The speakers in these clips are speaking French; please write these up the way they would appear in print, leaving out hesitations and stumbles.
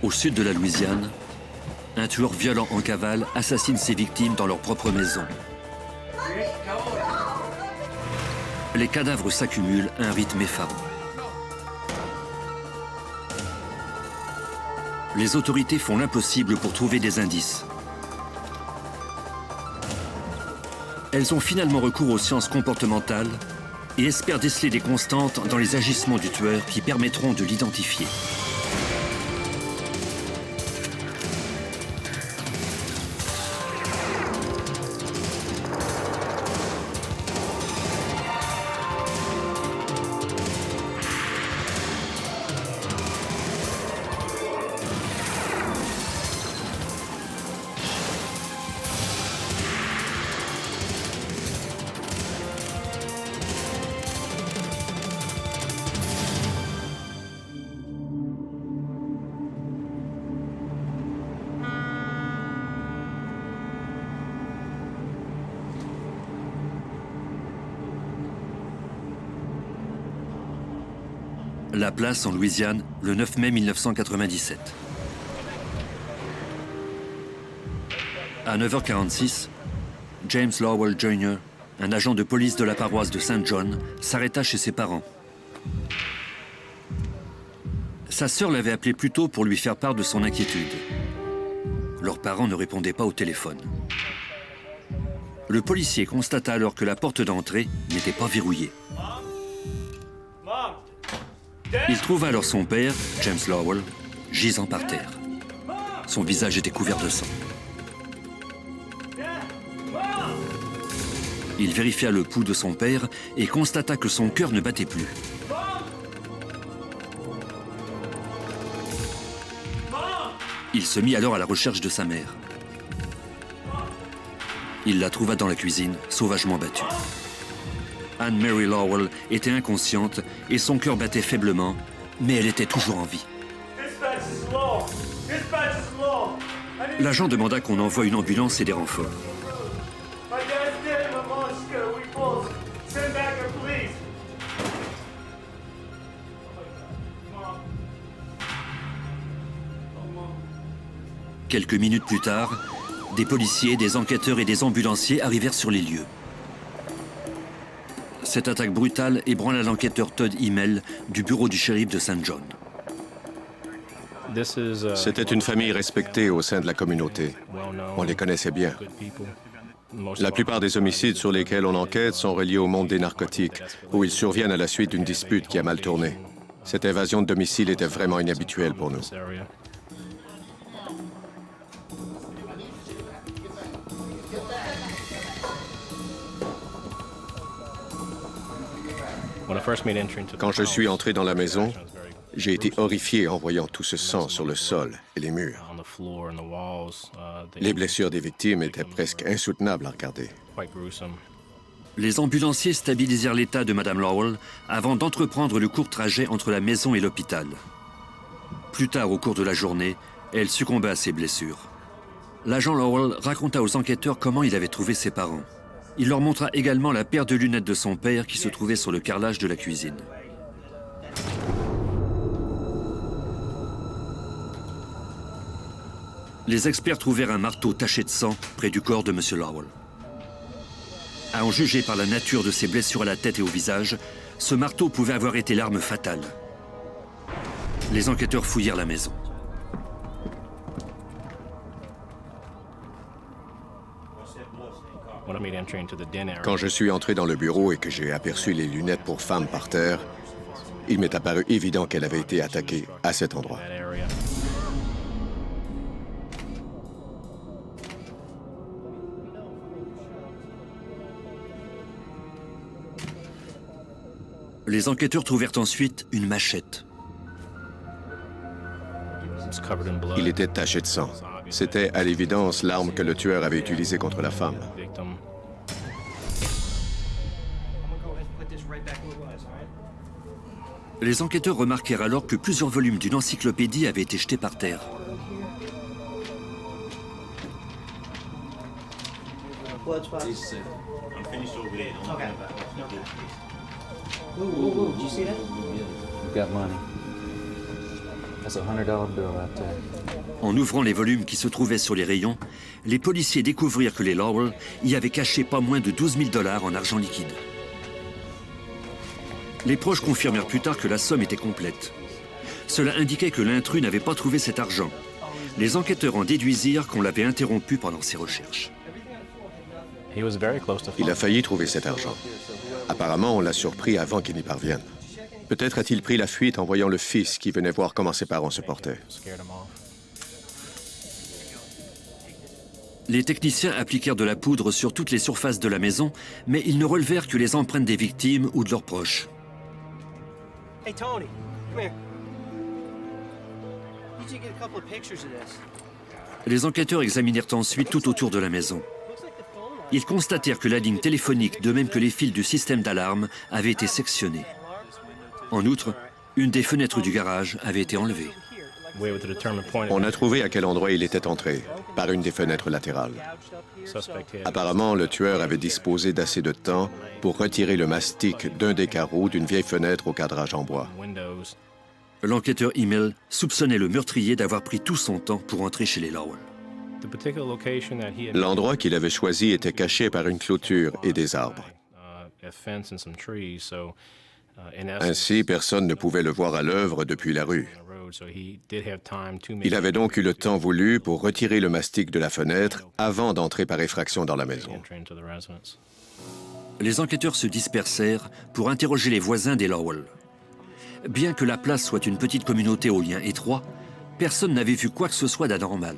Au sud de la Louisiane, un tueur violent en cavale assassine ses victimes dans leur propre maison. Les cadavres s'accumulent à un rythme effarant. Les autorités font l'impossible pour trouver des indices. Elles ont finalement recours aux sciences comportementales et espèrent déceler des constantes dans les agissements du tueur qui permettront de l'identifier. La place en Louisiane, le 9 mai 1997. À 9h46, James Lowell Jr., un agent de police de la paroisse de Saint John, s'arrêta chez ses parents. Sa sœur l'avait appelé plus tôt pour lui faire part de son inquiétude. Leurs parents ne répondaient pas au téléphone. Le policier constata alors que la porte d'entrée n'était pas verrouillée. Il trouva alors son père, James Lowell, gisant par terre. Son visage était couvert de sang. Il vérifia le pouls de son père et constata que son cœur ne battait plus. Il se mit alors à la recherche de sa mère. Il la trouva dans la cuisine, sauvagement battue. Anne-Mary Lowell était inconsciente et son cœur battait faiblement, mais elle était toujours en vie. L'agent demanda qu'on envoie une ambulance et des renforts. Quelques minutes plus tard, des policiers, des enquêteurs et des ambulanciers arrivèrent sur les lieux. Cette attaque brutale ébranla l'enquêteur Todd Himmel du bureau du shérif de Saint John. C'était une famille respectée au sein de la communauté. On les connaissait bien. La plupart des homicides sur lesquels on enquête sont reliés au monde des narcotiques, où ils surviennent à la suite d'une dispute qui a mal tourné. Cette évasion de domicile était vraiment inhabituelle pour nous. Quand je suis entré dans la maison, j'ai été horrifié en voyant tout ce sang sur le sol et les murs. Les blessures des victimes étaient presque insoutenables à regarder. Les ambulanciers stabilisèrent l'état de Mme Lowell avant d'entreprendre le court trajet entre la maison et l'hôpital. Plus tard, au cours de la journée, elle succomba à ses blessures. L'agent Lowell raconta aux enquêteurs comment il avait trouvé ses parents. Il leur montra également la paire de lunettes de son père qui se trouvait sur le carrelage de la cuisine. Les experts trouvèrent un marteau taché de sang près du corps de M. Lowell. À en juger par la nature de ses blessures à la tête et au visage, ce marteau pouvait avoir été l'arme fatale. Les enquêteurs fouillèrent la maison. Quand je suis entré dans le bureau et que j'ai aperçu les lunettes pour femmes par terre, il m'est apparu évident qu'elle avait été attaquée à cet endroit. Les enquêteurs trouvèrent ensuite une machette. Il était taché de sang. C'était à l'évidence l'arme que le tueur avait utilisée contre la femme. Les enquêteurs remarquèrent alors que plusieurs volumes d'une encyclopédie avaient été jetés par terre. That's a $100 bill right there. En ouvrant les volumes qui se trouvaient sur les rayons, les policiers découvrirent que les Lowell y avaient caché pas moins de 12 000 $ en argent liquide. Les proches confirmèrent plus tard que la somme était complète. Cela indiquait que l'intrus n'avait pas trouvé cet argent. Les enquêteurs en déduisirent qu'on l'avait interrompu pendant ses recherches. Il a failli trouver cet argent. Apparemment, on l'a surpris avant qu'il n'y parvienne. Peut-être a-t-il pris la fuite en voyant le fils qui venait voir comment ses parents se portaient. Les techniciens appliquèrent de la poudre sur toutes les surfaces de la maison, mais ils ne relevèrent que les empreintes des victimes ou de leurs proches. Hey, Tony, come here. Need you to get a couple of pictures of this. Les enquêteurs examinèrent ensuite tout autour de la maison. Ils constatèrent que la ligne téléphonique, de même que les fils du système d'alarme, avaient été sectionnés. En outre, une des fenêtres du garage avait été enlevée. On a trouvé à quel endroit il était entré, par une des fenêtres latérales. Apparemment, le tueur avait disposé d'assez de temps pour retirer le mastic d'un des carreaux d'une vieille fenêtre au cadrage en bois. L'enquêteur Himmel soupçonnait le meurtrier d'avoir pris tout son temps pour entrer chez les Lowell. L'endroit qu'il avait choisi était caché par une clôture et des arbres. Ainsi, personne ne pouvait le voir à l'œuvre depuis la rue. Il avait donc eu le temps voulu pour retirer le mastic de la fenêtre avant d'entrer par effraction dans la maison. Les enquêteurs se dispersèrent pour interroger les voisins des Lowell. Bien que la place soit une petite communauté aux liens étroits, personne n'avait vu quoi que ce soit d'anormal.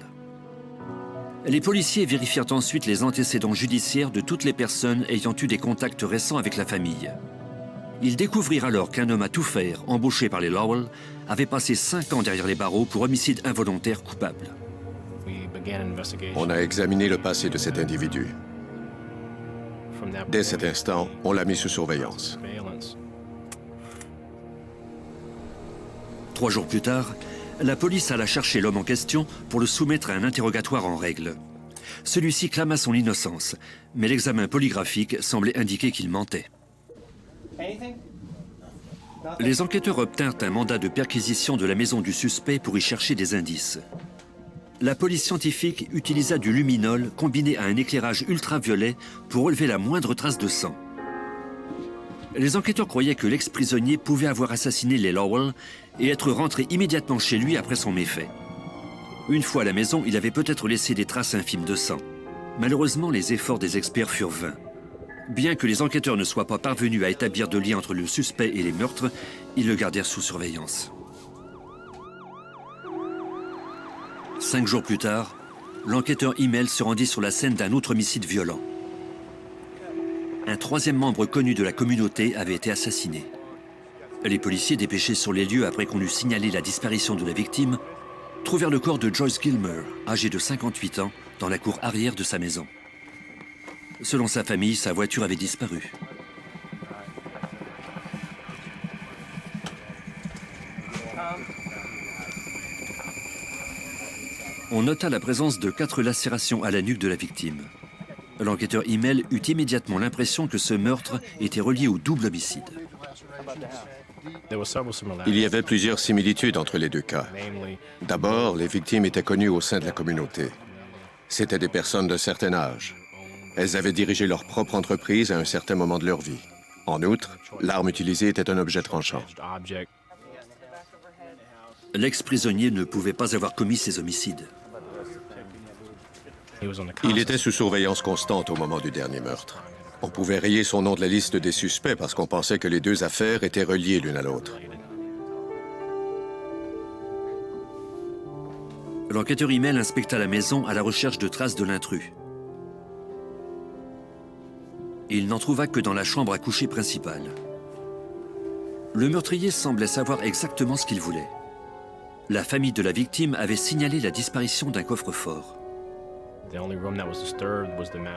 Les policiers vérifièrent ensuite les antécédents judiciaires de toutes les personnes ayant eu des contacts récents avec la famille. Ils découvrirent alors qu'un homme à tout faire, embauché par les Lowell, avait passé 5 ans derrière les barreaux pour homicide involontaire coupable. On a examiné le passé de cet individu. Dès cet instant, on l'a mis sous surveillance. 3 jours plus tard, la police alla chercher l'homme en question pour le soumettre à un interrogatoire en règle. Celui-ci clama son innocence, mais l'examen polygraphique semblait indiquer qu'il mentait. Les enquêteurs obtinrent un mandat de perquisition de la maison du suspect pour y chercher des indices. La police scientifique utilisa du luminol combiné à un éclairage ultraviolet pour relever la moindre trace de sang. Les enquêteurs croyaient que l'ex-prisonnier pouvait avoir assassiné les Lowell et être rentré immédiatement chez lui après son méfait. Une fois à la maison, il avait peut-être laissé des traces infimes de sang. Malheureusement, les efforts des experts furent vains. Bien que les enquêteurs ne soient pas parvenus à établir de lien entre le suspect et les meurtres, ils le gardèrent sous surveillance. 5 jours plus tard, l'enquêteur Himmel se rendit sur la scène d'un autre homicide violent. Un 3e membre connu de la communauté avait été assassiné. Les policiers dépêchés sur les lieux après qu'on eut signalé la disparition de la victime trouvèrent le corps de Joyce Gilmer, âgé de 58 ans, dans la cour arrière de sa maison. Selon sa famille, sa voiture avait disparu. On nota la présence de 4 lacérations à la nuque de la victime. L'enquêteur Himmel eut immédiatement l'impression que ce meurtre était relié au double homicide. Il y avait plusieurs similitudes entre les deux cas. D'abord, les victimes étaient connues au sein de la communauté. C'étaient des personnes d'un certain âge. Elles avaient dirigé leur propre entreprise à un certain moment de leur vie. En outre, l'arme utilisée était un objet tranchant. L'ex-prisonnier ne pouvait pas avoir commis ces homicides. Il était sous surveillance constante au moment du dernier meurtre. On pouvait rayer son nom de la liste des suspects parce qu'on pensait que les deux affaires étaient reliées l'une à l'autre. L'enquêteur Himmel inspecta la maison à la recherche de traces de l'intrus. Il n'en trouva que dans la chambre à coucher principale. Le meurtrier semblait savoir exactement ce qu'il voulait. La famille de la victime avait signalé la disparition d'un coffre-fort.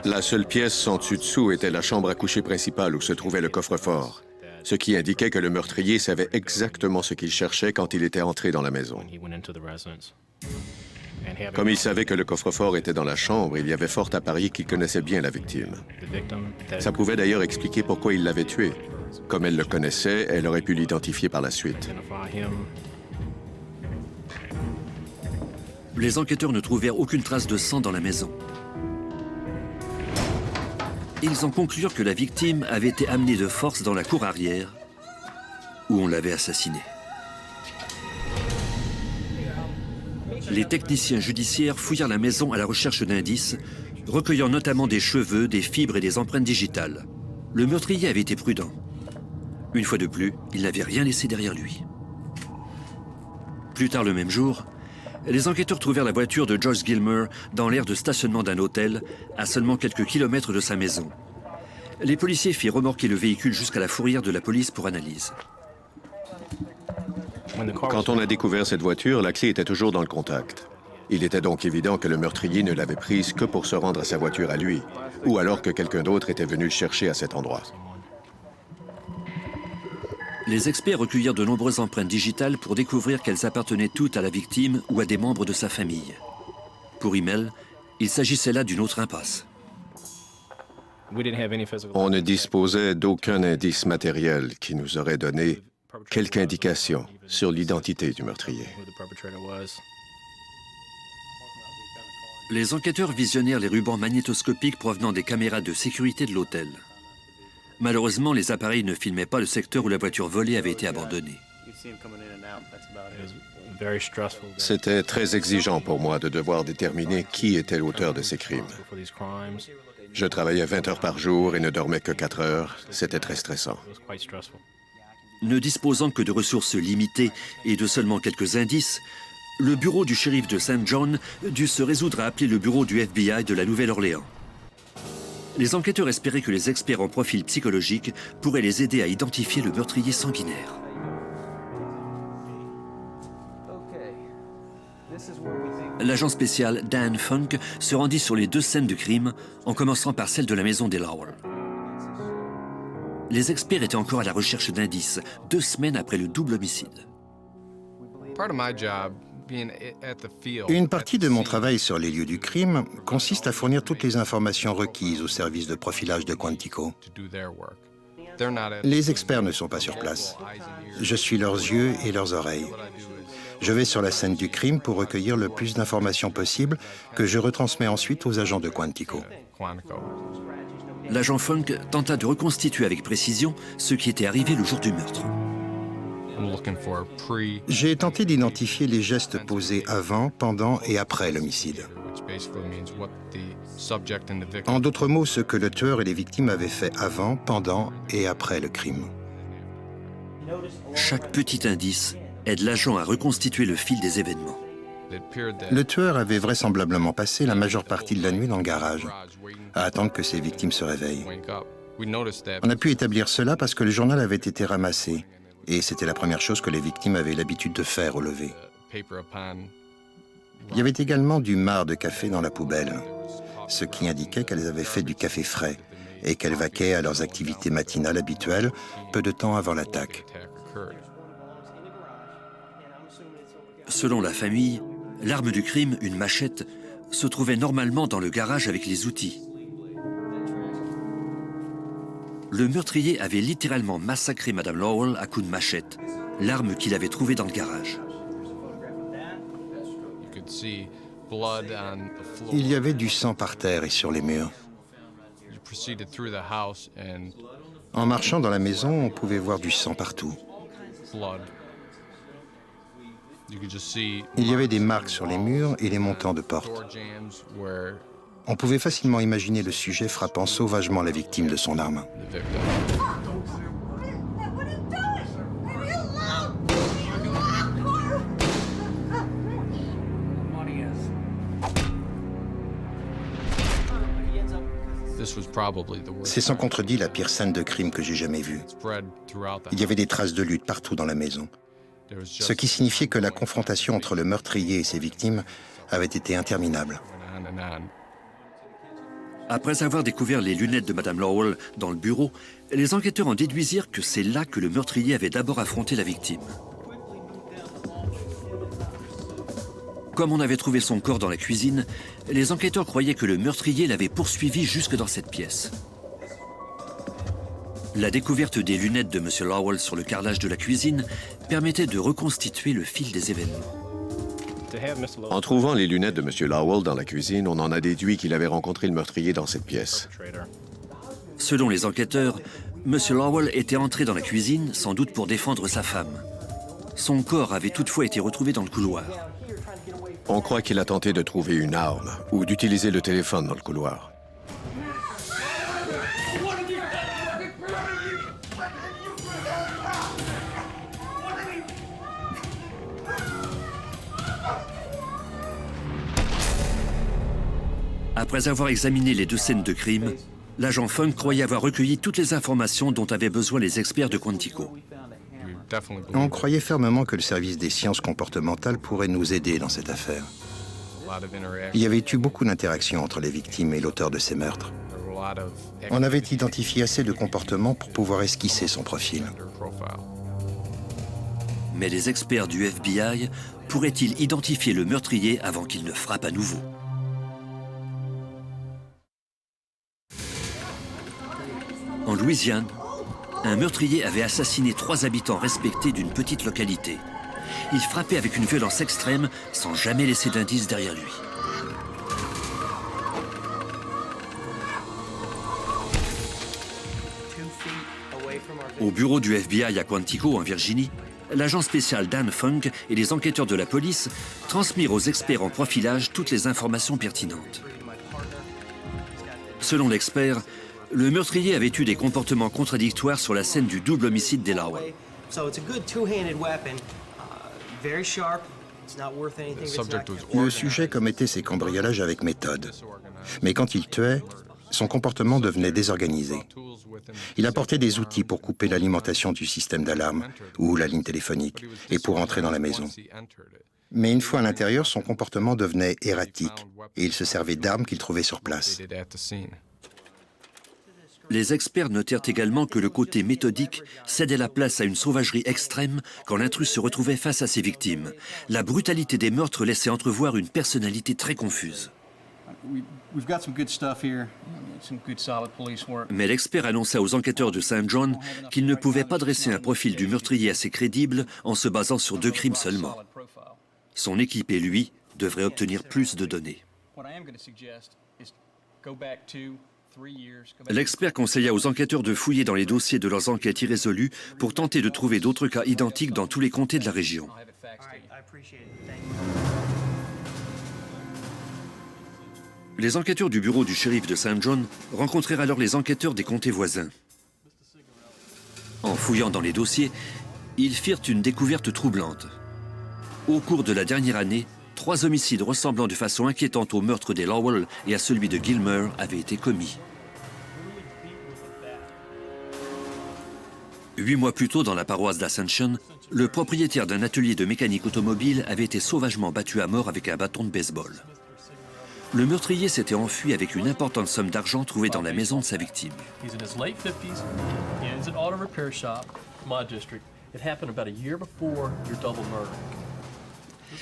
La seule pièce sans dessus-dessous était la chambre à coucher principale où se trouvait le coffre-fort, ce qui indiquait que le meurtrier savait exactement ce qu'il cherchait quand il était entré dans la maison. Comme il savait que le coffre-fort était dans la chambre, il y avait fort à parier qu'il connaissait bien la victime. Ça pouvait d'ailleurs expliquer pourquoi il l'avait tué. Comme elle le connaissait, elle aurait pu l'identifier par la suite. Les enquêteurs ne trouvèrent aucune trace de sang dans la maison. Ils en conclurent que la victime avait été amenée de force dans la cour arrière, où on l'avait assassinée. Les techniciens judiciaires fouillèrent la maison à la recherche d'indices, recueillant notamment des cheveux, des fibres et des empreintes digitales. Le meurtrier avait été prudent. Une fois de plus, il n'avait rien laissé derrière lui. Plus tard le même jour, les enquêteurs trouvèrent la voiture de Joyce Gilmer dans l'aire de stationnement d'un hôtel, à seulement quelques kilomètres de sa maison. Les policiers firent remorquer le véhicule jusqu'à la fourrière de la police pour analyse. Quand on a découvert cette voiture, la clé était toujours dans le contact. Il était donc évident que le meurtrier ne l'avait prise que pour se rendre à sa voiture à lui, ou alors que quelqu'un d'autre était venu le chercher à cet endroit. Les experts recueillirent de nombreuses empreintes digitales pour découvrir qu'elles appartenaient toutes à la victime ou à des membres de sa famille. Pour Immel, il s'agissait là d'une autre impasse. On ne disposait d'aucun indice matériel qui nous aurait donné quelque indication sur l'identité du meurtrier. Les enquêteurs visionnèrent les rubans magnétoscopiques provenant des caméras de sécurité de l'hôtel. Malheureusement, les appareils ne filmaient pas le secteur où la voiture volée avait été abandonnée. C'était très exigeant pour moi de devoir déterminer qui était l'auteur de ces crimes. Je travaillais 20 heures par jour et ne dormais que 4 heures. C'était très stressant. Ne disposant que de ressources limitées et de seulement quelques indices, le bureau du shérif de St. John dut se résoudre à appeler le bureau du FBI de la Nouvelle-Orléans. Les enquêteurs espéraient que les experts en profil psychologique pourraient les aider à identifier le meurtrier sanguinaire. L'agent spécial Dan Funk se rendit sur les 2 scènes de crime, en commençant par celle de la maison des Lowell. Les experts étaient encore à la recherche d'indices, 2 semaines après le double homicide. Une partie de mon travail sur les lieux du crime consiste à fournir toutes les informations requises au service de profilage de Quantico. Les experts ne sont pas sur place. Je suis leurs yeux et leurs oreilles. Je vais sur la scène du crime pour recueillir le plus d'informations possible que je retransmets ensuite aux agents de Quantico. L'agent Funk tenta de reconstituer avec précision ce qui était arrivé le jour du meurtre. J'ai tenté d'identifier les gestes posés avant, pendant et après l'homicide. En d'autres mots, ce que le tueur et les victimes avaient fait avant, pendant et après le crime. Chaque petit indice aide l'agent à reconstituer le fil des événements. Le tueur avait vraisemblablement passé la majeure partie de la nuit dans le garage, à attendre que ses victimes se réveillent. On a pu établir cela parce que le journal avait été ramassé, et c'était la première chose que les victimes avaient l'habitude de faire au lever. Il y avait également du marc de café dans la poubelle, ce qui indiquait qu'elles avaient fait du café frais et qu'elles vaquaient à leurs activités matinales habituelles peu de temps avant l'attaque. Selon la famille, l'arme du crime, une machette, se trouvait normalement dans le garage avec les outils. Le meurtrier avait littéralement massacré Madame Lowell à coups de machette, l'arme qu'il avait trouvée dans le garage. Il y avait du sang par terre et sur les murs. En marchant dans la maison, on pouvait voir du sang partout. Il y avait des marques sur les murs et les montants de porte. On pouvait facilement imaginer le sujet frappant sauvagement la victime de son arme. C'est sans contredit la pire scène de crime que j'ai jamais vue. Il y avait des traces de lutte partout dans la maison, ce qui signifiait que la confrontation entre le meurtrier et ses victimes avait été interminable. Après avoir découvert les lunettes de Madame Lowell dans le bureau, les enquêteurs en déduisirent que c'est là que le meurtrier avait d'abord affronté la victime. Comme on avait trouvé son corps dans la cuisine, les enquêteurs croyaient que le meurtrier l'avait poursuivi jusque dans cette pièce. La découverte des lunettes de M. Lowell sur le carrelage de la cuisine permettait de reconstituer le fil des événements. En trouvant les lunettes de M. Lowell dans la cuisine, on en a déduit qu'il avait rencontré le meurtrier dans cette pièce. Selon les enquêteurs, M. Lowell était entré dans la cuisine, sans doute pour défendre sa femme. Son corps avait toutefois été retrouvé dans le couloir. On croit qu'il a tenté de trouver une arme ou d'utiliser le téléphone dans le couloir. Après avoir examiné les deux scènes de crime, l'agent Funk croyait avoir recueilli toutes les informations dont avaient besoin les experts de Quantico. On croyait fermement que le service des sciences comportementales pourrait nous aider dans cette affaire. Il y avait eu beaucoup d'interactions entre les victimes et l'auteur de ces meurtres. On avait identifié assez de comportements pour pouvoir esquisser son profil. Mais les experts du FBI pourraient-ils identifier le meurtrier avant qu'il ne frappe à nouveau? En Louisiane, un meurtrier avait assassiné 3 habitants respectés d'une petite localité. Il frappait avec une violence extrême sans jamais laisser d'indices derrière lui. Au bureau du FBI à Quantico, en Virginie, l'agent spécial Dan Funk et les enquêteurs de la police transmirent aux experts en profilage toutes les informations pertinentes. Selon l'expert, le meurtrier avait eu des comportements contradictoires sur la scène du double homicide des Lowell. Le sujet commettait ses cambriolages avec méthode. Mais quand il tuait, son comportement devenait désorganisé. Il apportait des outils pour couper l'alimentation du système d'alarme ou la ligne téléphonique et pour entrer dans la maison. Mais une fois à l'intérieur, son comportement devenait erratique et il se servait d'armes qu'il trouvait sur place. Les experts notèrent également que le côté méthodique cédait la place à une sauvagerie extrême quand l'intrus se retrouvait face à ses victimes. La brutalité des meurtres laissait entrevoir une personnalité très confuse. Mais l'expert annonça aux enquêteurs de St. John qu'il ne pouvait pas dresser un profil du meurtrier assez crédible en se basant sur 2 crimes seulement. Son équipe et lui devraient obtenir plus de données. L'expert conseilla aux enquêteurs de fouiller dans les dossiers de leurs enquêtes irrésolues pour tenter de trouver d'autres cas identiques dans tous les comtés de la région. Les enquêteurs du bureau du shérif de St. John rencontrèrent alors les enquêteurs des comtés voisins. En fouillant dans les dossiers, ils firent une découverte troublante. Au cours de la dernière année, 3 homicides ressemblant de façon inquiétante au meurtre des Lowell et à celui de Gilmer avaient été commis. 8 mois plus tôt, dans la paroisse d'Ascension, le propriétaire d'un atelier de mécanique automobile avait été sauvagement battu à mort avec un bâton de baseball. Le meurtrier s'était enfui avec une importante somme d'argent trouvée dans la maison de sa victime.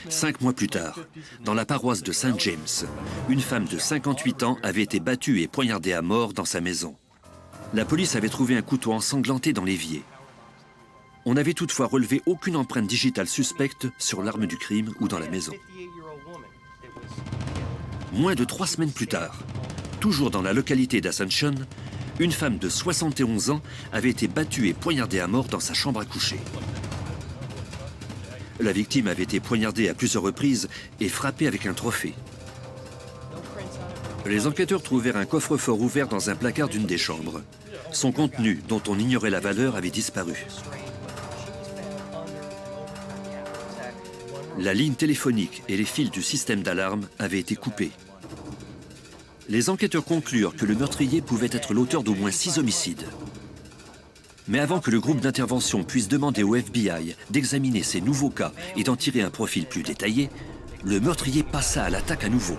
5 mois plus tard, dans la paroisse de St. James, une femme de 58 ans avait été battue et poignardée à mort dans sa maison. La police avait trouvé un couteau ensanglanté dans l'évier. On n'avait toutefois relevé aucune empreinte digitale suspecte sur l'arme du crime ou dans la maison. Moins de 3 semaines plus tard, toujours dans la localité d'Ascension, une femme de 71 ans avait été battue et poignardée à mort dans sa chambre à coucher. La victime avait été poignardée à plusieurs reprises et frappée avec un trophée. Les enquêteurs trouvèrent un coffre-fort ouvert dans un placard d'une des chambres. Son contenu, dont on ignorait la valeur, avait disparu. La ligne téléphonique et les fils du système d'alarme avaient été coupés. Les enquêteurs conclurent que le meurtrier pouvait être l'auteur d'au moins 6 homicides. Mais avant que le groupe d'intervention puisse demander au FBI d'examiner ces nouveaux cas et d'en tirer un profil plus détaillé, le meurtrier passa à l'attaque à nouveau.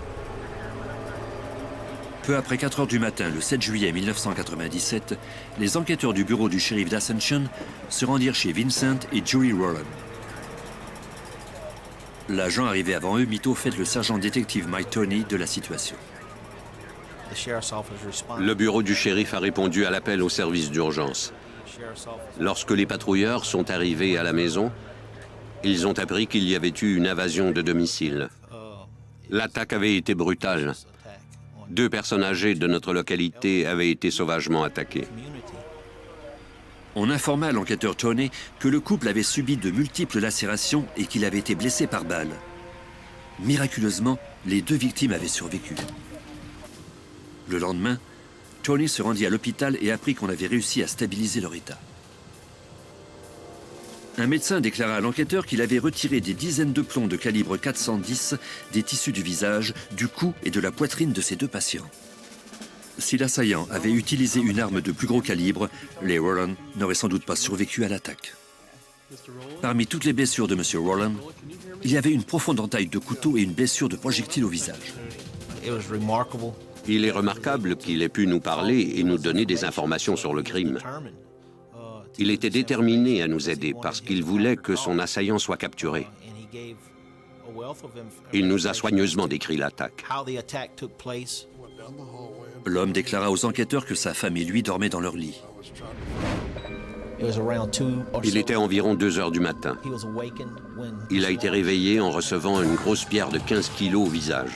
Peu après 4 heures du matin, le 7 juillet 1997, les enquêteurs du bureau du shérif d'Ascension se rendirent chez Vincent et Julie Rowland. L'agent arrivé avant eux mit au fait le sergent détective Mike Tony de la situation. Le bureau du shérif a répondu à l'appel au service d'urgence. Lorsque les patrouilleurs sont arrivés à la maison, Ils ont appris qu'il y avait eu une invasion de domicile. L'attaque avait été brutale. 2 personnes âgées de notre localité avaient été sauvagement attaquées. On informa à l'enquêteur Tony que le couple avait subi de multiples lacérations et qu'il avait été blessé par balle. Miraculeusement, les 2 victimes avaient survécu. Le lendemain, Tony se rendit à l'hôpital et apprit qu'on avait réussi à stabiliser leur état. Un médecin déclara à l'enquêteur qu'il avait retiré des dizaines de plombs de calibre 410 des tissus du visage, du cou et de la poitrine de ces 2 patients. Si l'assaillant avait utilisé une arme de plus gros calibre, les Rowland n'auraient sans doute pas survécu à l'attaque. Parmi toutes les blessures de M. Rowland, il y avait une profonde entaille de couteau et une blessure de projectile au visage. Il est remarquable qu'il ait pu nous parler et nous donner des informations sur le crime. Il était déterminé à nous aider parce qu'il voulait que son assaillant soit capturé. Il nous a soigneusement décrit l'attaque. L'homme déclara aux enquêteurs que sa femme et lui dormaient dans leur lit. Il était environ 2 heures du matin. Il a été réveillé en recevant une grosse pierre de 15 kilos au visage.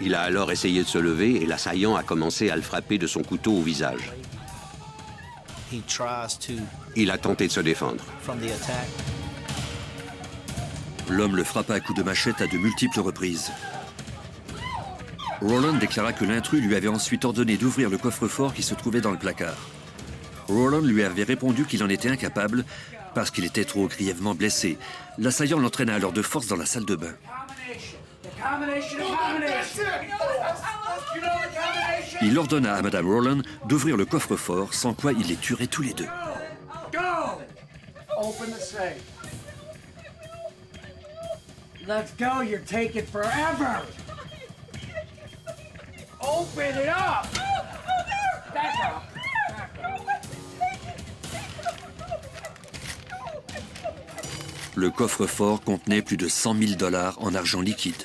Il a alors essayé de se lever et l'assaillant a commencé à le frapper de son couteau au visage. Il a tenté de se défendre. L'homme le frappa à coups de machette à de multiples reprises. Rowland déclara que l'intrus lui avait ensuite ordonné d'ouvrir le coffre-fort qui se trouvait dans le placard. Rowland lui avait répondu qu'il en était incapable parce qu'il était trop grièvement blessé. L'assaillant l'entraîna alors de force dans la salle de bain. Il ordonna à Madame Rowland d'ouvrir le coffre-fort, sans quoi il les tuerait tous les 2. Let's go, you're taking forever! Open it up! Back up! Le coffre-fort contenait plus de 100 000 $ en argent liquide.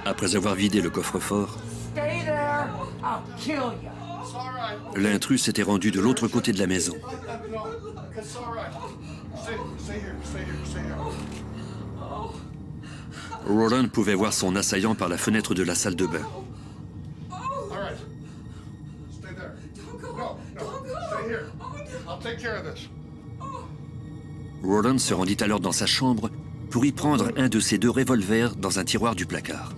Après avoir vidé le coffre-fort, Stay there, I'll kill you! l'intrus s'était rendu de l'autre côté de la maison. Rowland pouvait voir son assaillant par la fenêtre de la salle de bain. Rowland se rendit alors dans sa chambre pour y prendre un de ses 2 revolvers dans un tiroir du placard.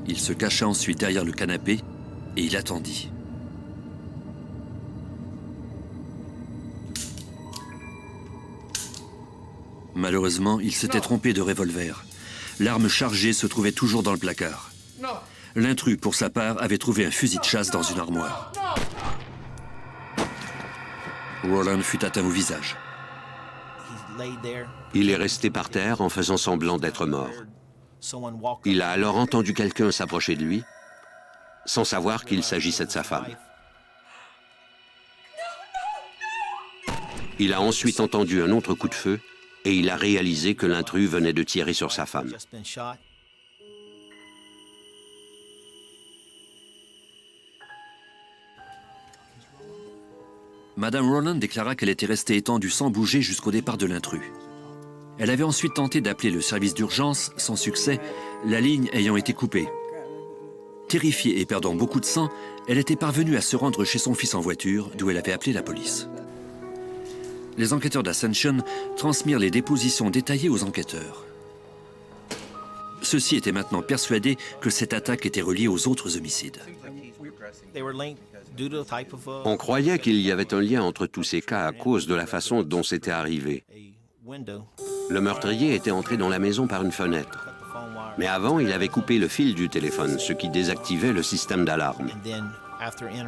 Il se cacha ensuite derrière le canapé et il attendit. Malheureusement, il s'était trompé de revolver. L'arme chargée se trouvait toujours dans le placard. L'intrus, pour sa part, avait trouvé un fusil de chasse dans une armoire. Rowland fut atteint au visage. Il est resté par terre en faisant semblant d'être mort. Il a alors entendu quelqu'un s'approcher de lui, sans savoir qu'il s'agissait de sa femme. Il a ensuite entendu un autre coup de feu et il a réalisé que l'intrus venait de tirer sur sa femme. Madame Rowland déclara qu'elle était restée étendue sans bouger jusqu'au départ de l'intrus. Elle avait ensuite tenté d'appeler le service d'urgence, sans succès, la ligne ayant été coupée. Terrifiée et perdant beaucoup de sang, elle était parvenue à se rendre chez son fils en voiture, d'où elle avait appelé la police. Les enquêteurs d'Ascension transmirent les dépositions détaillées aux enquêteurs. Ceux-ci étaient maintenant persuadés que cette attaque était reliée aux autres homicides. On croyait qu'il y avait un lien entre tous ces cas à cause de la façon dont c'était arrivé. Le meurtrier était entré dans la maison par une fenêtre. Mais avant, il avait coupé le fil du téléphone, ce qui désactivait le système d'alarme.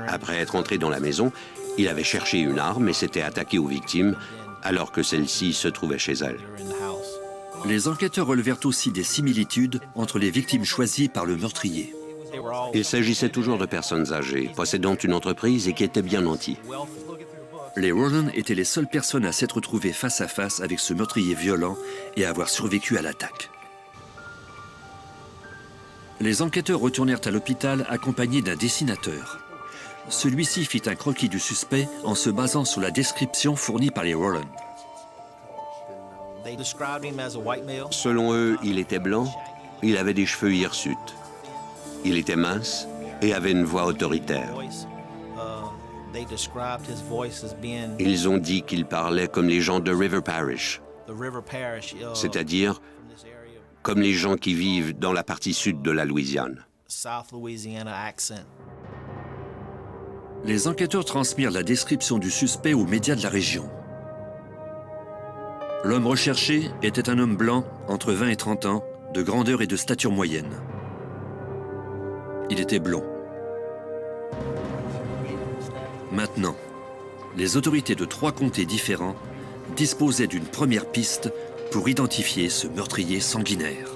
Après être entré dans la maison, il avait cherché une arme et s'était attaqué aux victimes, alors que celle-ci se trouvait chez elle. Les enquêteurs relevèrent aussi des similitudes entre les victimes choisies par le meurtrier. Il s'agissait toujours de personnes âgées, possédant une entreprise et qui étaient bien nantis. Les Rowland étaient les seules personnes à s'être trouvées face à face avec ce meurtrier violent et à avoir survécu à l'attaque. Les enquêteurs retournèrent à l'hôpital accompagnés d'un dessinateur. Celui-ci fit un croquis du suspect en se basant sur la description fournie par les Rowland. Selon eux, il était blanc, il avait des cheveux hirsutes. Il était mince et avait une voix autoritaire. Ils ont dit qu'il parlait comme les gens de River Parish, c'est-à-dire comme les gens qui vivent dans la partie sud de la Louisiane. Les enquêteurs transmirent la description du suspect aux médias de la région. L'homme recherché était un homme blanc, entre 20 et 30 ans, de grandeur et de stature moyenne. Il était blond. Maintenant, les autorités de 3 comtés différents disposaient d'une première piste pour identifier ce meurtrier sanguinaire.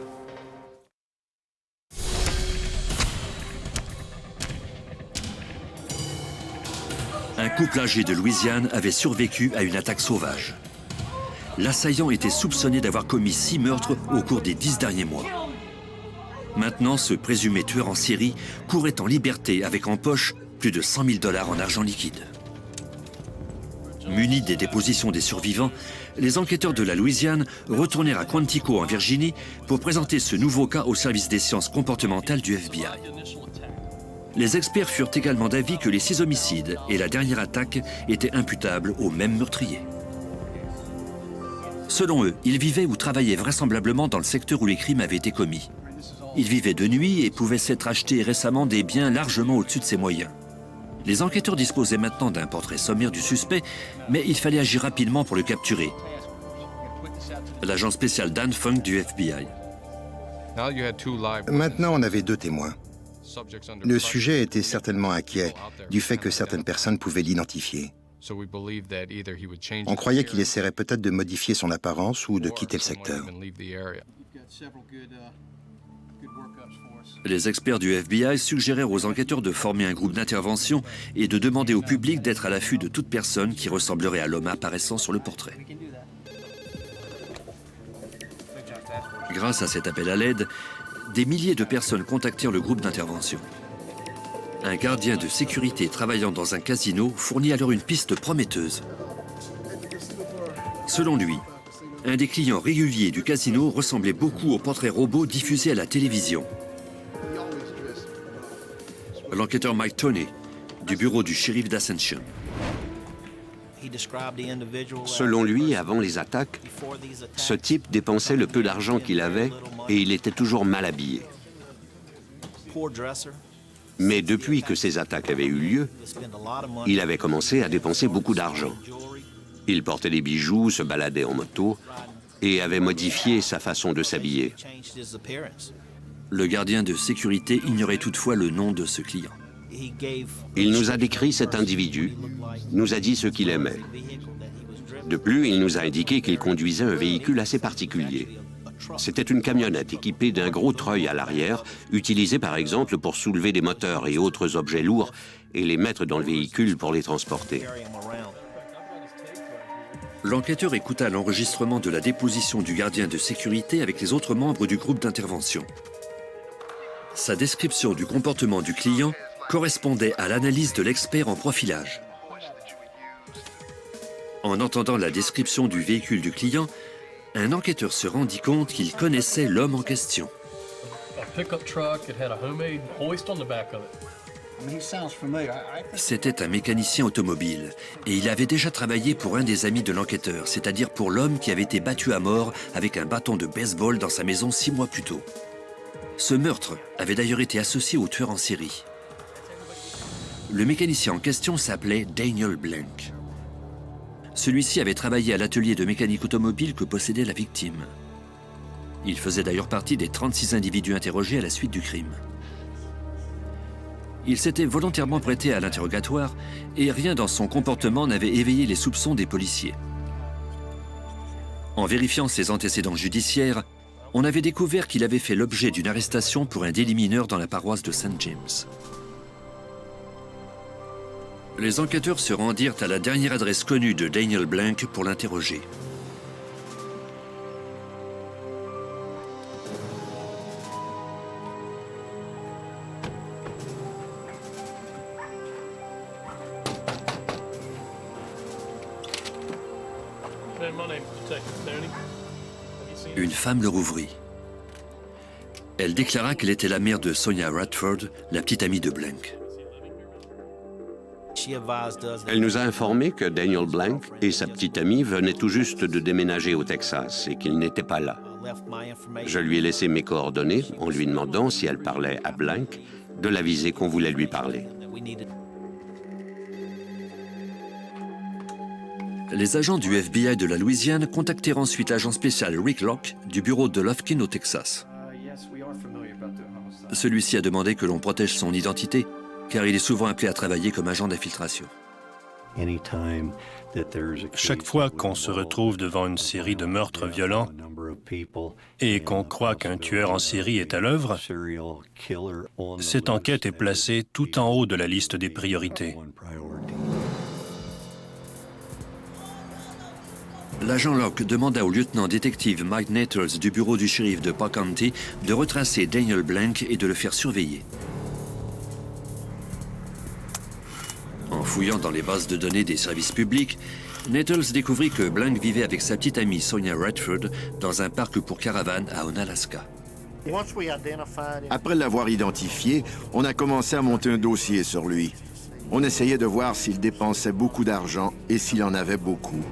Un couple âgé de Louisiane avait survécu à une attaque sauvage. L'assaillant était soupçonné d'avoir commis 6 meurtres au cours des 10 derniers mois. Maintenant, ce présumé tueur en série courait en liberté avec en poche plus de 100 000 $ en argent liquide. Munis des dépositions des survivants, les enquêteurs de la Louisiane retournèrent à Quantico en Virginie pour présenter ce nouveau cas au service des sciences comportementales du FBI. Les experts furent également d'avis que les 6 homicides et la dernière attaque étaient imputables au même meurtrier. Selon eux, ils vivaient ou travaillaient vraisemblablement dans le secteur où les crimes avaient été commis. Ils vivaient de nuit et pouvaient s'être achetés récemment des biens largement au-dessus de ses moyens. Les enquêteurs disposaient maintenant d'un portrait sommaire du suspect, mais il fallait agir rapidement pour le capturer. L'agent spécial Dan Funk du FBI. Maintenant, on avait 2 témoins. Le sujet était certainement inquiet du fait que certaines personnes pouvaient l'identifier. On croyait qu'il essaierait peut-être de modifier son apparence ou de quitter le secteur. Les experts du FBI suggérèrent aux enquêteurs de former un groupe d'intervention et de demander au public d'être à l'affût de toute personne qui ressemblerait à l'homme apparaissant sur le portrait. Grâce à cet appel à l'aide, des milliers de personnes contactèrent le groupe d'intervention. Un gardien de sécurité travaillant dans un casino fournit alors une piste prometteuse. Selon lui, un des clients réguliers du casino ressemblait beaucoup au portrait robot diffusé à la télévision. L'enquêteur Mike Toney, du bureau du shérif d'Ascension. Selon lui, avant les attaques, ce type dépensait le peu d'argent qu'il avait et il était toujours mal habillé. Mais depuis que ces attaques avaient eu lieu, il avait commencé à dépenser beaucoup d'argent. Il portait des bijoux, se baladait en moto et avait modifié sa façon de s'habiller. Le gardien de sécurité ignorait toutefois le nom de ce client. Il nous a décrit cet individu, nous a dit ce qu'il aimait. De plus, il nous a indiqué qu'il conduisait un véhicule assez particulier. C'était une camionnette équipée d'un gros treuil à l'arrière, utilisé par exemple pour soulever des moteurs et autres objets lourds et les mettre dans le véhicule pour les transporter. L'enquêteur écouta l'enregistrement de la déposition du gardien de sécurité avec les autres membres du groupe d'intervention. Sa description du comportement du client correspondait à l'analyse de l'expert en profilage. En entendant la description du véhicule du client, un enquêteur se rendit compte qu'il connaissait l'homme en question. C'était un mécanicien automobile et il avait déjà travaillé pour un des amis de l'enquêteur, c'est-à-dire pour l'homme qui avait été battu à mort avec un bâton de baseball dans sa maison 6 mois plus tôt. Ce meurtre avait d'ailleurs été associé au tueur en série. Le mécanicien en question s'appelait Daniel Blank. Celui-ci avait travaillé à l'atelier de mécanique automobile que possédait la victime. Il faisait d'ailleurs partie des 36 individus interrogés à la suite du crime. Il s'était volontairement prêté à l'interrogatoire et rien dans son comportement n'avait éveillé les soupçons des policiers. En vérifiant ses antécédents judiciaires, on avait découvert qu'il avait fait l'objet d'une arrestation pour un délit mineur dans la paroisse de St. James. Les enquêteurs se rendirent à la dernière adresse connue de Daniel Blank pour l'interroger. Une femme le rouvrit. Elle déclara qu'elle était la mère de Sonia Radford, la petite amie de Blank. Elle nous a informé que Daniel Blank et sa petite amie venaient tout juste de déménager au Texas et qu'ils n'étaient pas là. Je lui ai laissé mes coordonnées en lui demandant si elle parlait à Blank de l'aviser qu'on voulait lui parler. Les agents du FBI de la Louisiane contactèrent ensuite l'agent spécial Rick Locke du bureau de Lufkin au Texas. Celui-ci a demandé que l'on protège son identité, car il est souvent appelé à travailler comme agent d'infiltration. Chaque fois qu'on se retrouve devant une série de meurtres violents et qu'on croit qu'un tueur en série est à l'œuvre, cette enquête est placée tout en haut de la liste des priorités. L'agent Locke demanda au lieutenant détective Mike Nettles du bureau du shérif de Park County de retracer Daniel Blank et de le faire surveiller. En fouillant dans les bases de données des services publics, Nettles découvrit que Blank vivait avec sa petite amie Sonia Radford dans un parc pour caravanes à Onalaska. Après l'avoir identifié, on a commencé à monter un dossier sur lui. On essayait de voir s'il dépensait beaucoup d'argent et s'il en avait beaucoup.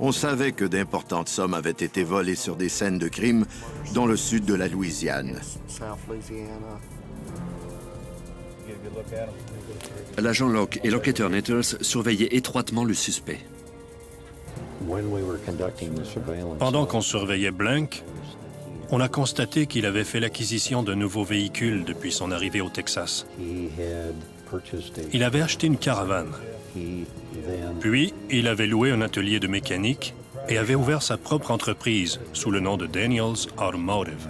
On savait que d'importantes sommes avaient été volées sur des scènes de crime dans le sud de la Louisiane. L'agent Locke et l'enquêteur Nettles surveillaient étroitement le suspect. Pendant qu'on surveillait Blank, on a constaté qu'il avait fait l'acquisition d'un nouveau véhicule depuis son arrivée au Texas. Il avait acheté une caravane. Puis, il avait loué un atelier de mécanique et avait ouvert sa propre entreprise sous le nom de Daniels Automotive.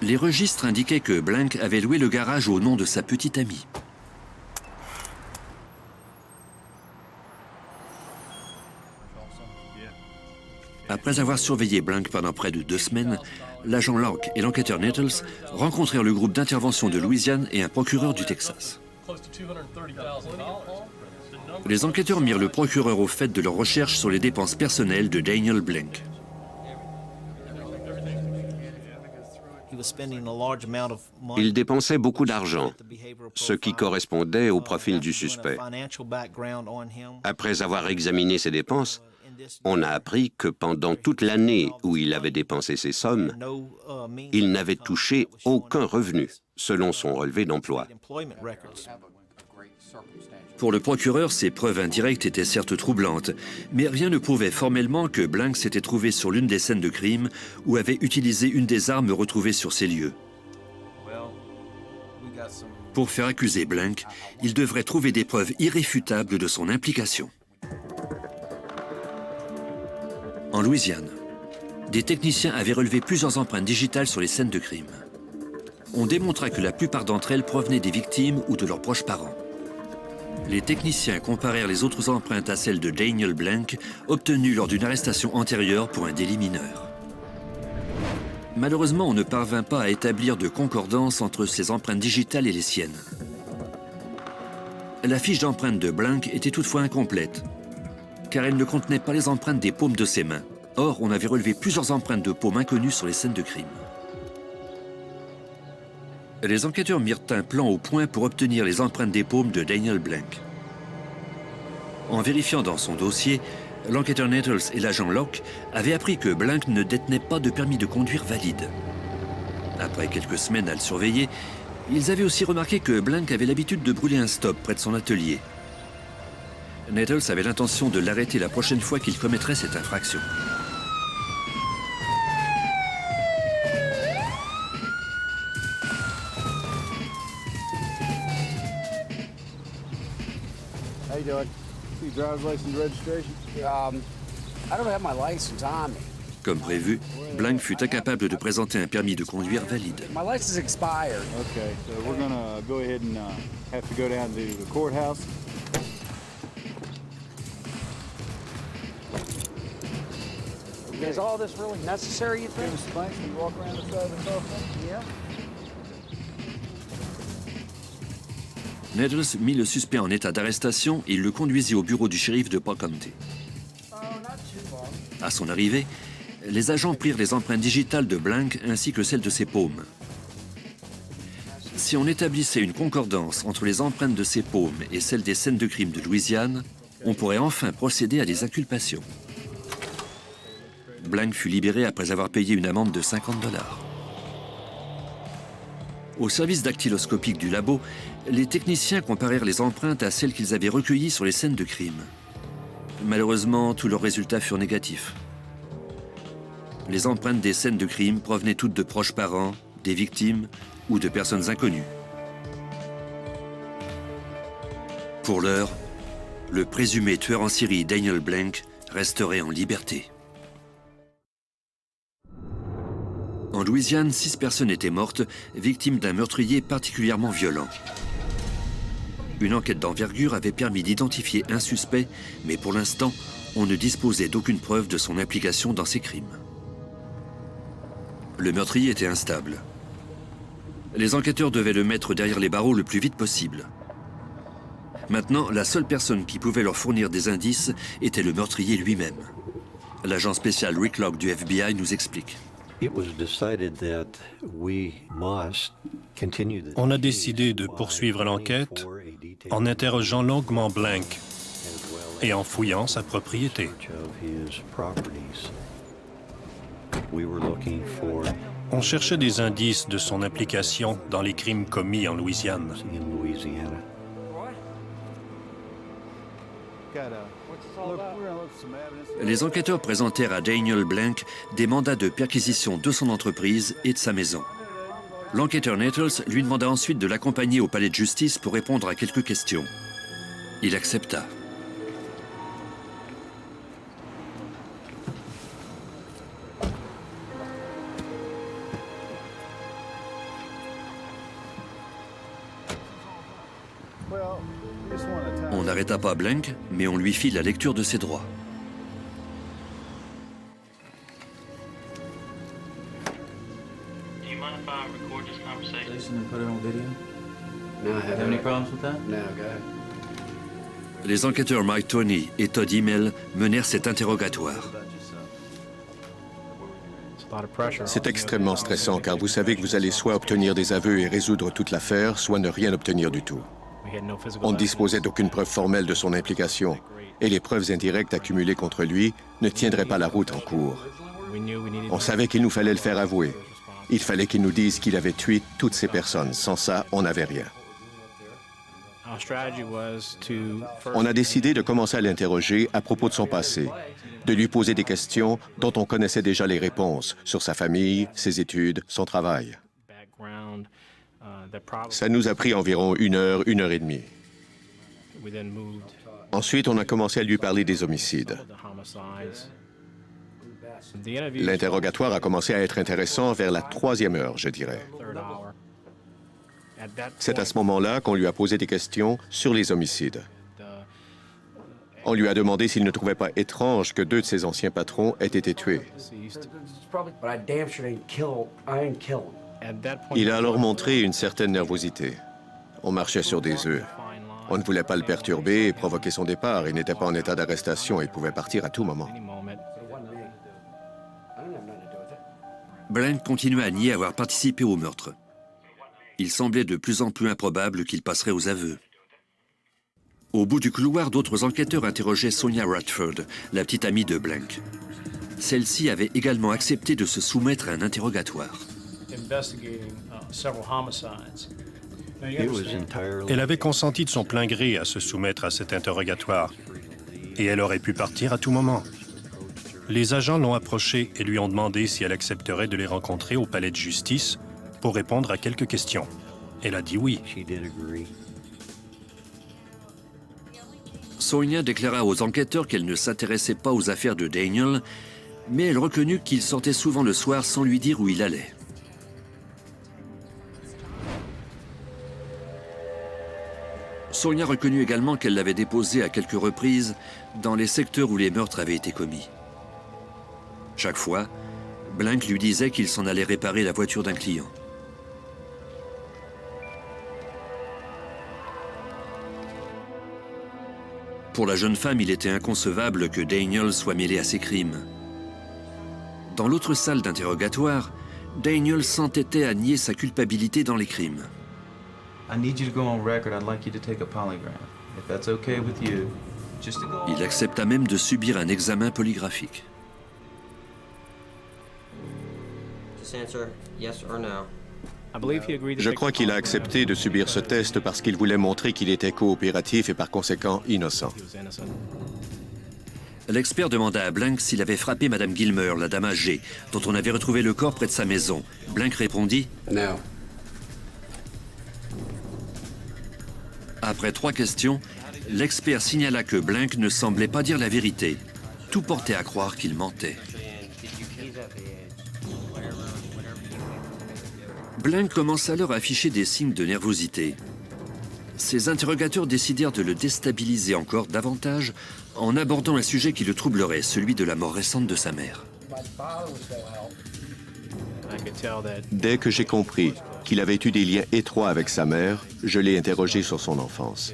Les registres indiquaient que Blank avait loué le garage au nom de sa petite amie. Après avoir surveillé Blank pendant près de 2 semaines, l'agent Locke et l'enquêteur Nettles rencontrèrent le groupe d'intervention de Louisiane et un procureur du Texas. Les enquêteurs mirent le procureur au fait de leurs recherches sur les dépenses personnelles de Daniel Blank. Il dépensait beaucoup d'argent, ce qui correspondait au profil du suspect. Après avoir examiné ses dépenses, on a appris que pendant toute l'année où il avait dépensé ces sommes, il n'avait touché aucun revenu, selon son relevé d'emploi. Pour le procureur, ces preuves indirectes étaient certes troublantes, mais rien ne prouvait formellement que Blank s'était trouvé sur l'une des scènes de crime ou avait utilisé une des armes retrouvées sur ces lieux. Pour faire accuser Blank, il devrait trouver des preuves irréfutables de son implication. En Louisiane, des techniciens avaient relevé plusieurs empreintes digitales sur les scènes de crime. On démontra que la plupart d'entre elles provenaient des victimes ou de leurs proches parents. Les techniciens comparèrent les autres empreintes à celles de Daniel Blank, obtenues lors d'une arrestation antérieure pour un délit mineur. Malheureusement, on ne parvint pas à établir de concordance entre ces empreintes digitales et les siennes. La fiche d'empreinte de Blank était toutefois incomplète, car elle ne contenait pas les empreintes des paumes de ses mains. Or, on avait relevé plusieurs empreintes de paumes inconnues sur les scènes de crime. Les enquêteurs mirent un plan au point pour obtenir les empreintes des paumes de Daniel Blank. En vérifiant dans son dossier, l'enquêteur Nettles et l'agent Locke avaient appris que Blank ne détenait pas de permis de conduire valide. Après quelques semaines à le surveiller, ils avaient aussi remarqué que Blank avait l'habitude de brûler un stop près de son atelier. Nettles avait l'intention de l'arrêter la prochaine fois qu'il commettrait cette infraction. How you doing? Your driver's license and registration? I don't have my license on me. Comme prévu, Blank fut incapable de présenter un permis de conduire valide. My license expired. Okay, so we're gonna go ahead and have to go down to the courthouse. Is all this really necessary, you think? Mr. Banks, can you walk around the side of the car for me? Yeah. Nettles mit le suspect en état d'arrestation et il le conduisit au bureau du shérif de Polk County. À son arrivée, les agents prirent les empreintes digitales de Blank ainsi que celles de ses paumes. Si on établissait une concordance entre les empreintes de ses paumes et celles des scènes de crime de Louisiane, on pourrait enfin procéder à des inculpations. Blank fut libéré après avoir payé une amende de $50. Au service dactyloscopique du labo, les techniciens comparèrent les empreintes à celles qu'ils avaient recueillies sur les scènes de crime. Malheureusement, tous leurs résultats furent négatifs. Les empreintes des scènes de crime provenaient toutes de proches parents, des victimes ou de personnes inconnues. Pour l'heure, le présumé tueur en série Daniel Blank resterait en liberté. En Louisiane, 6 personnes étaient mortes, victimes d'un meurtrier particulièrement violent. Une enquête d'envergure avait permis d'identifier un suspect, mais pour l'instant, on ne disposait d'aucune preuve de son implication dans ces crimes. Le meurtrier était instable. Les enquêteurs devaient le mettre derrière les barreaux le plus vite possible. Maintenant, la seule personne qui pouvait leur fournir des indices était le meurtrier lui-même. L'agent spécial Rick Locke du FBI nous explique. On a décidé de poursuivre l'enquête en interrogeant longuement Blank et en fouillant sa propriété. On cherchait des indices de son implication dans les crimes commis en Louisiane. Les enquêteurs présentèrent à Daniel Blank des mandats de perquisition de son entreprise et de sa maison. L'enquêteur Nettles lui demanda ensuite de l'accompagner au palais de justice pour répondre à quelques questions. Il accepta. On n'arrêta pas Blank, mais on lui fit la lecture de ses droits. Do you mind if I record this conversation? Jason, and put it on video? No, I have any problems with that? No, go ahead. Les enquêteurs Mike Tony et Todd Email menèrent cet interrogatoire. C'est extrêmement stressant car vous savez que vous allez soit obtenir des aveux et résoudre toute l'affaire, soit ne rien obtenir du tout. On ne disposait d'aucune preuve formelle de son implication et les preuves indirectes accumulées contre lui ne tiendraient pas la route en cours. On savait qu'il nous fallait le faire avouer. Il fallait qu'il nous dise qu'il avait tué toutes ces personnes. Sans ça, on n'avait rien. On a décidé de commencer à l'interroger à propos de son passé, de lui poser des questions dont on connaissait déjà les réponses sur sa famille, ses études, son travail. Ça nous a pris environ 1 heure, 1 heure et demie. Ensuite, on a commencé à lui parler des homicides. L'interrogatoire a commencé à être intéressant vers la 3e heure, je dirais. C'est à ce moment-là qu'on lui a posé des questions sur les homicides. On lui a demandé s'il ne trouvait pas étrange que 2 de ses anciens patrons aient été tués. Il a alors montré une certaine nervosité. On marchait sur des œufs. On ne voulait pas le perturber et provoquer son départ. Il n'était pas en état d'arrestation et pouvait partir à tout moment. Blank continua à nier avoir participé au meurtre. Il semblait de plus en plus improbable qu'il passerait aux aveux. Au bout du couloir, d'autres enquêteurs interrogeaient Sonia Radford, la petite amie de Blank. Celle-ci avait également accepté de se soumettre à un interrogatoire. Elle avait consenti de son plein gré à se soumettre à cet interrogatoire, et elle aurait pu partir à tout moment. Les agents l'ont approchée et lui ont demandé si elle accepterait de les rencontrer au palais de justice pour répondre à quelques questions. Elle a dit oui. Sonia déclara aux enquêteurs qu'elle ne s'intéressait pas aux affaires de Daniel, mais elle reconnut qu'il sortait souvent le soir sans lui dire où il allait. Sonia reconnut également qu'elle l'avait déposé à quelques reprises dans les secteurs où les meurtres avaient été commis. Chaque fois, Blank lui disait qu'il s'en allait réparer la voiture d'un client. Pour la jeune femme, il était inconcevable que Daniel soit mêlé à ces crimes. Dans l'autre salle d'interrogatoire, Daniel s'entêtait à nier sa culpabilité dans les crimes. Il accepta même de subir un examen polygraphique. Je crois qu'il a accepté de subir ce test parce qu'il voulait montrer qu'il était coopératif et par conséquent innocent. L'expert demanda à Blank s'il avait frappé Madame Gilmer, la dame âgée, dont on avait retrouvé le corps près de sa maison. Blank répondit « No. » Après 3 questions, l'expert signala que Blank ne semblait pas dire la vérité. Tout portait à croire qu'il mentait. Blank commença alors à afficher des signes de nervosité. Ses interrogateurs décidèrent de le déstabiliser encore davantage en abordant un sujet qui le troublerait, celui de la mort récente de sa mère. Dès que j'ai compris qu'il avait eu des liens étroits avec sa mère, je l'ai interrogé sur son enfance.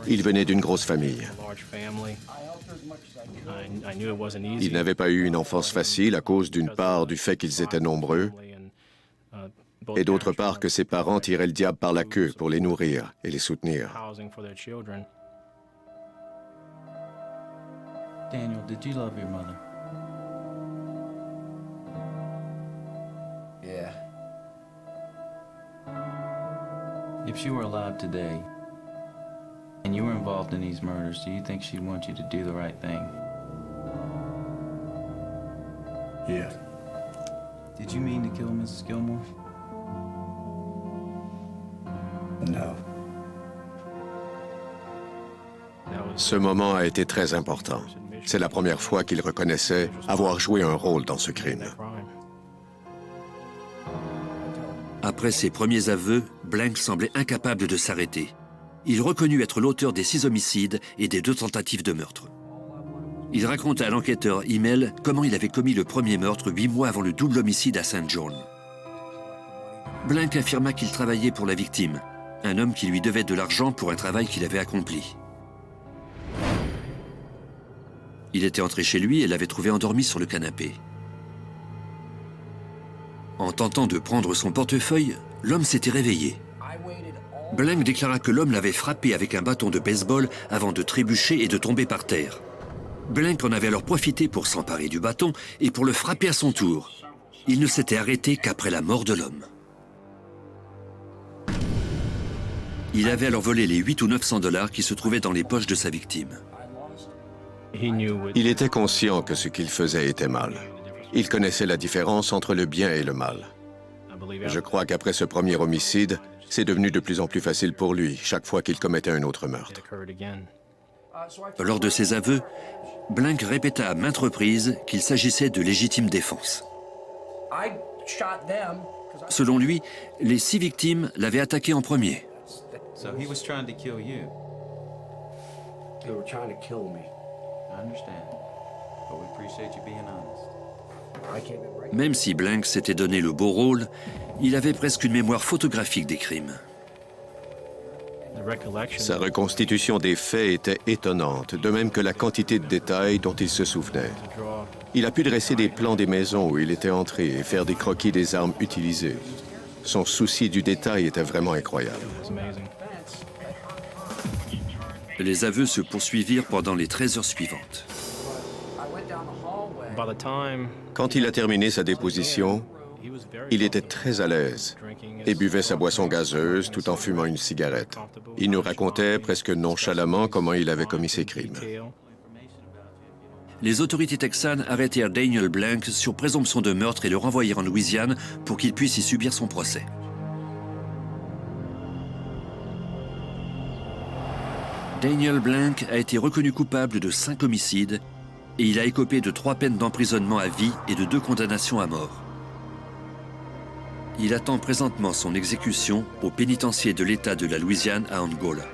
Il venait d'une grosse famille. Il n'avait pas eu une enfance facile à cause d'une part du fait qu'ils étaient nombreux et d'autre part que ses parents tiraient le diable par la queue pour les nourrir et les soutenir. Daniel, did you love your mother? Yeah. If she were alive today, and you were involved in these murders, do you think she'd want you to do the right thing? Yeah. Did you mean to kill Mrs. Gilmore? No. Ce moment a été très important. C'est la première fois qu'il reconnaissait avoir joué un rôle dans ce crime. Après ses premiers aveux, Blank semblait incapable de s'arrêter. Il reconnut être l'auteur des 6 homicides et des 2 tentatives de meurtre. Il raconta à l'enquêteur Himmel comment il avait commis le premier meurtre 8 mois avant le double homicide à St. John. Blank affirma qu'il travaillait pour la victime, un homme qui lui devait de l'argent pour un travail qu'il avait accompli. Il était entré chez lui et l'avait trouvé endormi sur le canapé. En tentant de prendre son portefeuille, l'homme s'était réveillé. Blank déclara que l'homme l'avait frappé avec un bâton de baseball avant de trébucher et de tomber par terre. Blank en avait alors profité pour s'emparer du bâton et pour le frapper à son tour. Il ne s'était arrêté qu'après la mort de l'homme. Il avait alors volé les 8 ou 900 $ qui se trouvaient dans les poches de sa victime. Il était conscient que ce qu'il faisait était mal. Il connaissait la différence entre le bien et le mal. Je crois qu'après ce premier homicide, c'est devenu de plus en plus facile pour lui, chaque fois qu'il commettait un autre meurtre. Lors de ses aveux, Blank répéta à maintes reprises qu'il s'agissait de légitime défense. Selon lui, les 6 victimes l'avaient attaqué en premier. So he was trying to kill you. They were trying to kill me. I understand. But we appreciate you being honest. I came in right. Même si Blank s'était donné le beau rôle, il avait presque une mémoire photographique des crimes. Sa reconstitution des faits était étonnante, de même que la quantité de détails dont il se souvenait. Il a pu dresser des plans des maisons où il était entré et faire des croquis des armes utilisées. Son souci du détail était vraiment incroyable. Les aveux se poursuivirent pendant les 13 heures suivantes. Quand il a terminé sa déposition, il était très à l'aise et buvait sa boisson gazeuse tout en fumant une cigarette. Il nous racontait presque nonchalamment comment il avait commis ses crimes. Les autorités texanes arrêtèrent Daniel Blank sur présomption de meurtre et le renvoyèrent en Louisiane pour qu'il puisse y subir son procès. Daniel Blank a été reconnu coupable de 5 homicides et il a écopé de 3 peines d'emprisonnement à vie et de 2 condamnations à mort. Il attend présentement son exécution au pénitencier de l'État de la Louisiane à Angola.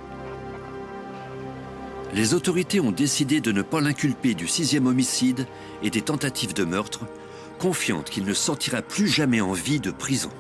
Les autorités ont décidé de ne pas l'inculper du 6e homicide et des tentatives de meurtre, confiantes qu'il ne sortira plus jamais en vie de prison.